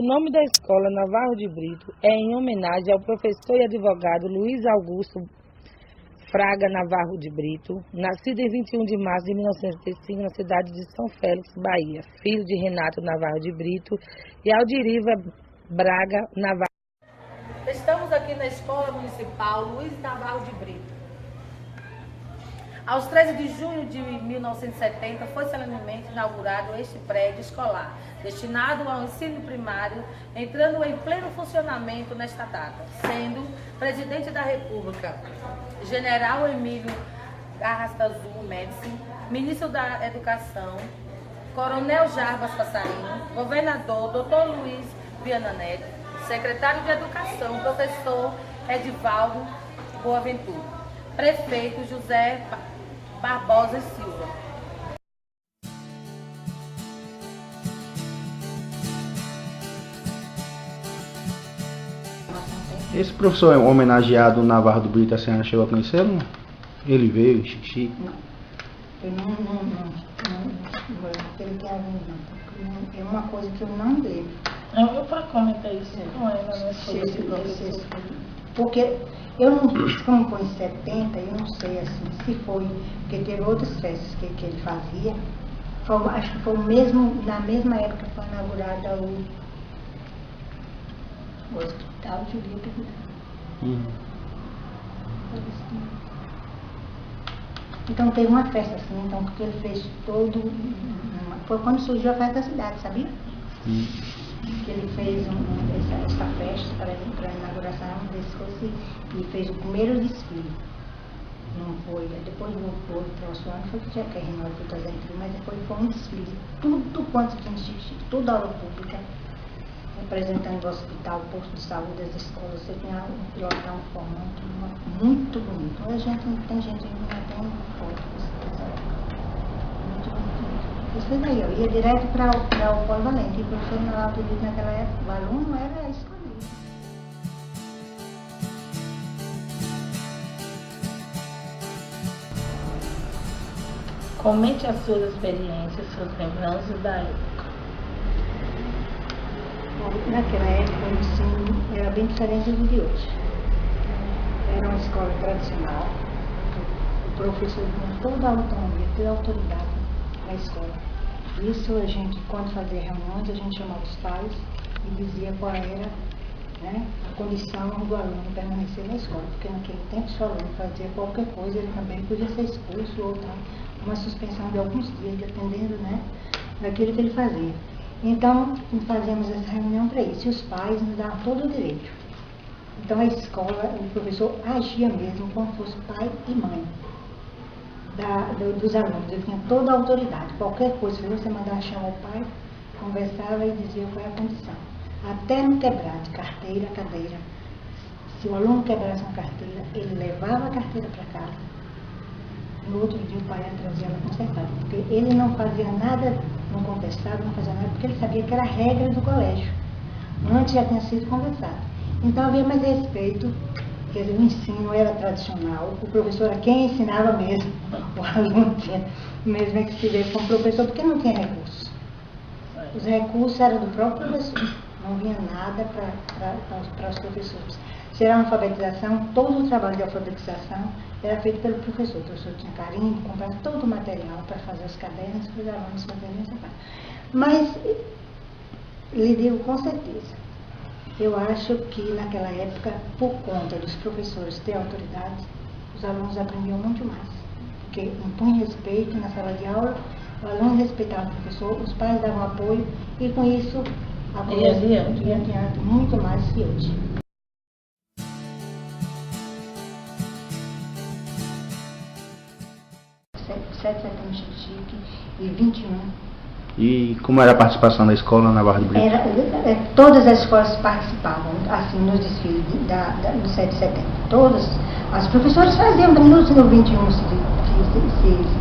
nome da escola Navarro de Brito é em homenagem ao professor e advogado Luiz Augusto Fraga Navarro de Brito, nascido em 21 de março de 1935 na cidade de São Félix, Bahia, filho de Renato Navarro de Brito e Aldiriva Braga Navarro. Estamos aqui na Escola Municipal Luiz Navarro de Brito. Aos 13 de junho de 1970 foi solenemente inaugurado este prédio escolar, destinado ao ensino primário, entrando em pleno funcionamento nesta data, sendo Presidente da República General Emílio Arrastazul Médici, Ministro da Educação, Coronel Jarbas Passarinho, Governador Dr. Luiz Viana Neto, Secretário de Educação, Professor Edivaldo Boaventura, Prefeito José Barbosa Silva. Esse professor homenageado Navarro do Brito, a senhora chegou a conhecê-lo? Ele veio, xixi? Não, eu não ele tem algum não, porque é uma coisa que eu não lembro. Eu para comentar isso com ela, né? Porque eu não, como foi em 70, eu não sei assim, se foi, porque teve outras festas que ele fazia, acho que foi mesmo, na mesma época que foi inaugurada o Hospital Julieta Vidal. Então teve uma festa assim, então, porque ele fez todo, foi quando surgiu a festa da cidade, sabia? Que ele fez essa festa para a inauguração desse fosse, e fez o primeiro desfile. Não foi, depois do outro próximo ano foi que já que a Renal foi trazendo tudo, mas depois foi um desfile. Tudo quanto tinha xixi, toda a aula pública, representando o hospital, o posto de saúde, as escolas, você tinha um pilotão formante, muito bonito. A gente, tem gente que não tem foto dessa época. Muito bonito. Isso foi daí, eu ia direto para o Polivalente, e o professor Navarro de Brito naquela época, o aluno era escolhido. Comente as suas experiências, suas lembranças da época. Bom, naquela época o ensino era bem diferente do de hoje. Era uma escola tradicional, o professor tinha toda a autonomia, toda a autoridade na escola. Isso a gente, quando fazia reuniões, a gente chamava os pais e dizia qual era, né, a condição do aluno permanecer na escola, porque naquele tempo se o aluno fazia qualquer coisa, ele também podia ser expulso ou dar uma suspensão de alguns dias, dependendo, né, daquilo que ele fazia. Então, fazíamos essa reunião para isso, e os pais nos davam todo o direito. Então a escola, o professor agia mesmo como fosse pai e mãe dos alunos. Ele tinha toda a autoridade, qualquer coisa, se você mandar chamar o pai, conversava e dizia qual é a condição. Até no quebrar de carteira, cadeira. Se o aluno quebrasse uma carteira, ele levava a carteira para casa. No outro dia o pai ia trazer ela consertada, porque ele não fazia nada, não contestava, não fazia nada, porque ele sabia que era a regra do colégio. Antes já tinha sido conversado. Então havia mais respeito, quer dizer, o ensino era tradicional, o professor era quem ensinava mesmo, o aluno tinha mesmo é que se ver como professor, porque não tinha recursos. Os recursos eram do próprio professor, não vinha nada para os professores. Se era uma alfabetização, todo o trabalho de alfabetização era feito pelo professor. O professor tinha carinho, comprava todo o material para fazer os cadernos para os alunos fazerem essa parte. Mas, lhe digo com certeza, eu acho que naquela época, por conta dos professores ter autoridade, os alunos aprendiam muito mais. Porque impunha respeito na sala de aula, o aluno respeitava o professor, os pais davam apoio e com isso a coisa ia adiante muito mais que hoje. 7 de setembro de Chique e 21. E como era a participação da escola Navarro de Brito? Todas as escolas participavam, assim, nos desfiles do 7 de setembro. Todas. As professoras faziam, também no 21, se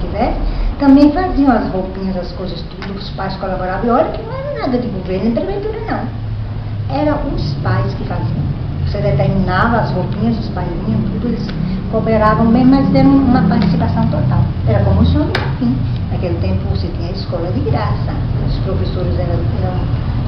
quiser, também faziam as roupinhas, as coisas, tudo, os pais colaboravam. E olha que não era nada de governo, nem prefeitura, não. Eram os pais que faziam. Você determinava as roupinhas, os pais vinham, tudo, eles cooperavam mesmo, mas deram uma participação total. Era como o senhor aqui. Naquele tempo você tinha a escola de graça, os professores eram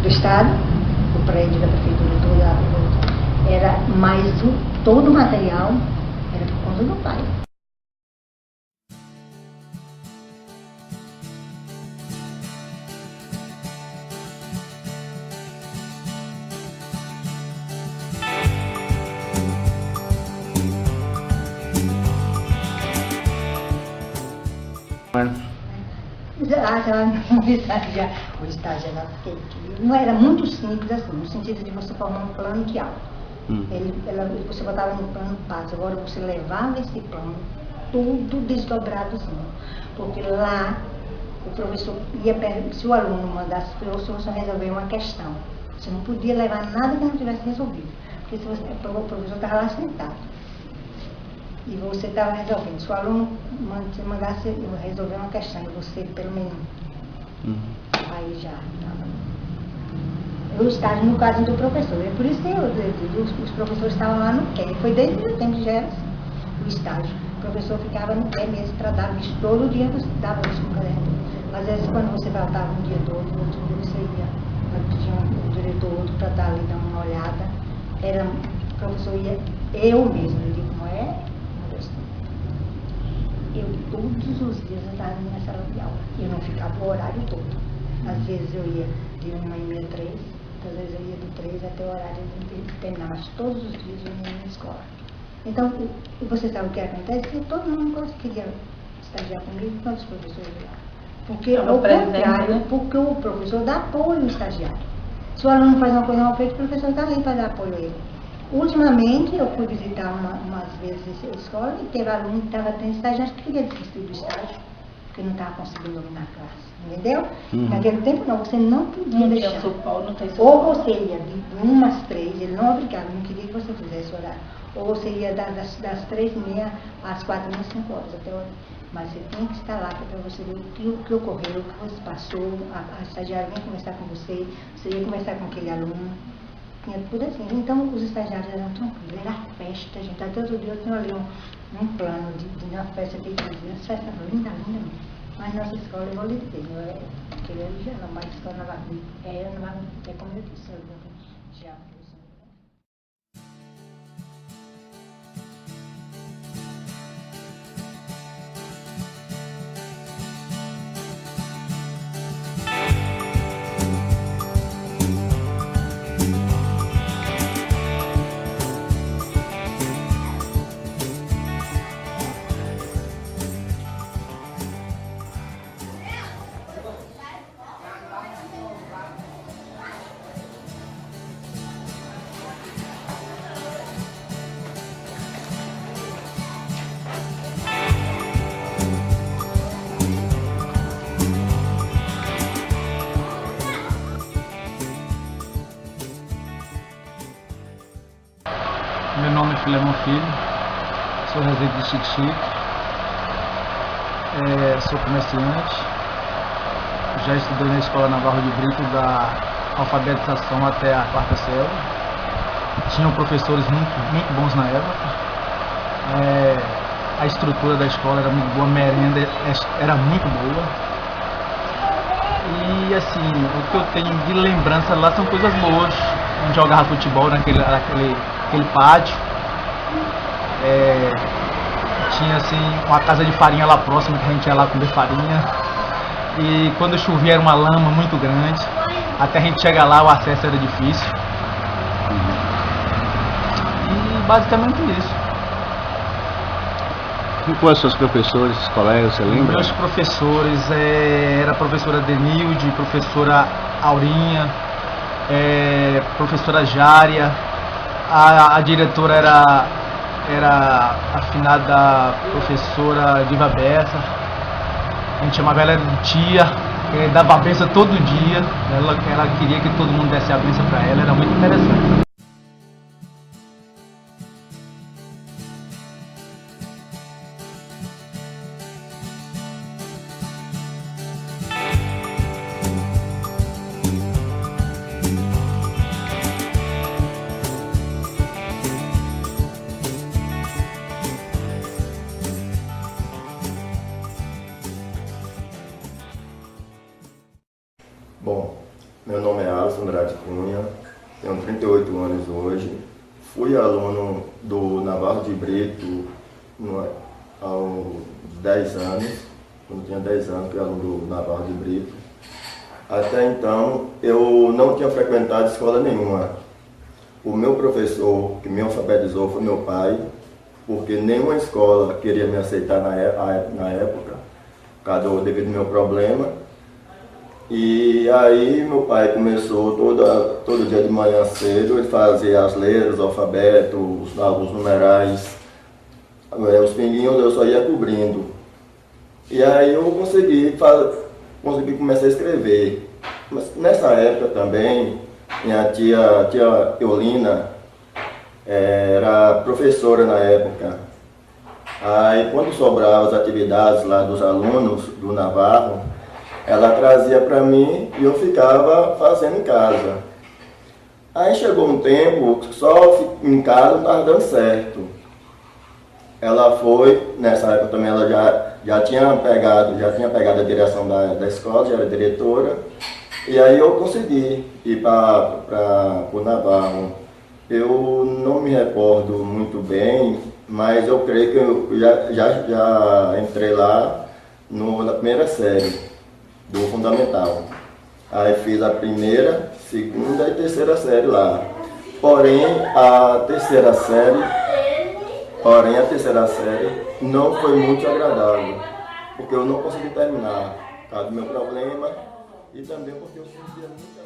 do Estado, o prédio da prefeitura toda à volta. Era, mas todo o material era por conta do pai. O estágio era não era muito simples assim, no sentido de você formar um plano de aula. Você botava no plano base, agora você levava esse plano tudo desdobradozinho, porque lá o professor ia, se o aluno mandasse para o professor resolver uma questão, você não podia levar nada que não tivesse resolvido, porque se você, o professor estava lá sentado e você estava resolvendo. Se o aluno mandasse resolver uma questão e você pelo menos aí já o estágio no caso do professor, é por isso que os professores estavam lá no pé, foi desde o tempo que já era assim, o estágio, o professor ficava no pé mesmo para dar visto todo dia, você dava visto no caderno. Às vezes quando você faltava um dia todo, no outro dia você ia pedir um diretor outro para dar ali, dar uma olhada, o professor ia, eu mesmo, eu digo, não é? Eu todos os dias eu estava na minha sala de aula, eu não ficava o horário todo. Às vezes eu ia de 1h30 às 3, às vezes eu ia de 3 até o horário de terminar, mas todos os dias eu ia na escola. Então, você sabe o que acontece? Todo mundo queria estagiar comigo, todos os professores lá. Porque, ao contrário, porque o professor dá apoio ao estagiário. Se o aluno faz uma coisa mal feita, o professor está ali para dar apoio a ele. Ultimamente, eu fui visitar umas vezes a escola e teve aluno que estava tendo estágio que queria desistir do estágio, porque não estava conseguindo dominar a classe, entendeu? Naquele tempo não, você não podia deixar. Ou você ia de 1 às 3, ele não obrigava, não queria que você fizesse horário. Ou você ia das 3h30 às 4h30, 5 horas até o horário. Mas você tem que estar lá para você ver o que ocorreu, o que você passou, a estagiária vinha conversar com você, você ia conversar com aquele aluno. Tinha tudo assim. Então os estagiários eram tranquilos, era festa, gente. Até outro dia eu tinha ali um plano de uma festa que dizia, as festas linda mesmo. Mas nossa escola, eu vou lhe dizer, não é que ele já não, mas a escola não vai é como eu disse, já. Meu nome é Filemon Filho, sou residente de Xique-Xique, sou comerciante, já estudei na Escola Navarro de Brito da alfabetização até a 4ª série. Tinham professores muito bons na época, a estrutura da escola era muito boa, a merenda era muito boa. E assim, o que eu tenho de lembrança lá são coisas boas. A gente jogava futebol naquele pátio. Tinha assim uma casa de farinha lá próxima que a gente ia lá comer farinha. E quando chovia era uma lama muito grande. Até a gente chegar lá o acesso era difícil. E basicamente isso. Quem foram seus professores, colegas, você lembra? Meus professores, era a professora Denilde, professora Aurinha, professora Jária, a diretora era a finada professora Diva Bessa, a gente chamava ela de tia, dava a benção todo dia, ela queria que todo mundo desse a benção para ela, era muito interessante. Bom, meu nome é Alisson Andrade Cunha, tenho 38 anos hoje. Fui aluno do Navarro de Brito há uns 10 anos. Quando tinha 10 anos, fui aluno do Navarro de Brito. Até então, eu não tinha frequentado escola nenhuma. O meu professor que me alfabetizou foi meu pai, porque nenhuma escola queria me aceitar na época, devido ao meu problema. E aí meu pai começou todo dia de manhã cedo, ele fazia as letras, o alfabeto, os numerais, os pinguinhos eu só ia cobrindo. E aí eu consegui começar a escrever. Mas nessa época também, minha tia Eulina era professora na época. Aí quando sobravam as atividades lá dos alunos do Navarro, ela trazia para mim e eu ficava fazendo em casa. Aí chegou um tempo que só em casa não estava dando certo. Ela foi, nessa época também ela já tinha pegado a direção da escola, já era diretora. E aí eu consegui ir para o Navarro. Eu não me recordo muito bem, mas eu creio que eu já entrei lá na primeira série do fundamental. Aí fiz a primeira, segunda e terceira série lá. Porém a terceira série não foi muito agradável, porque eu não consegui terminar por causa do meu problema e também porque eu sentia muita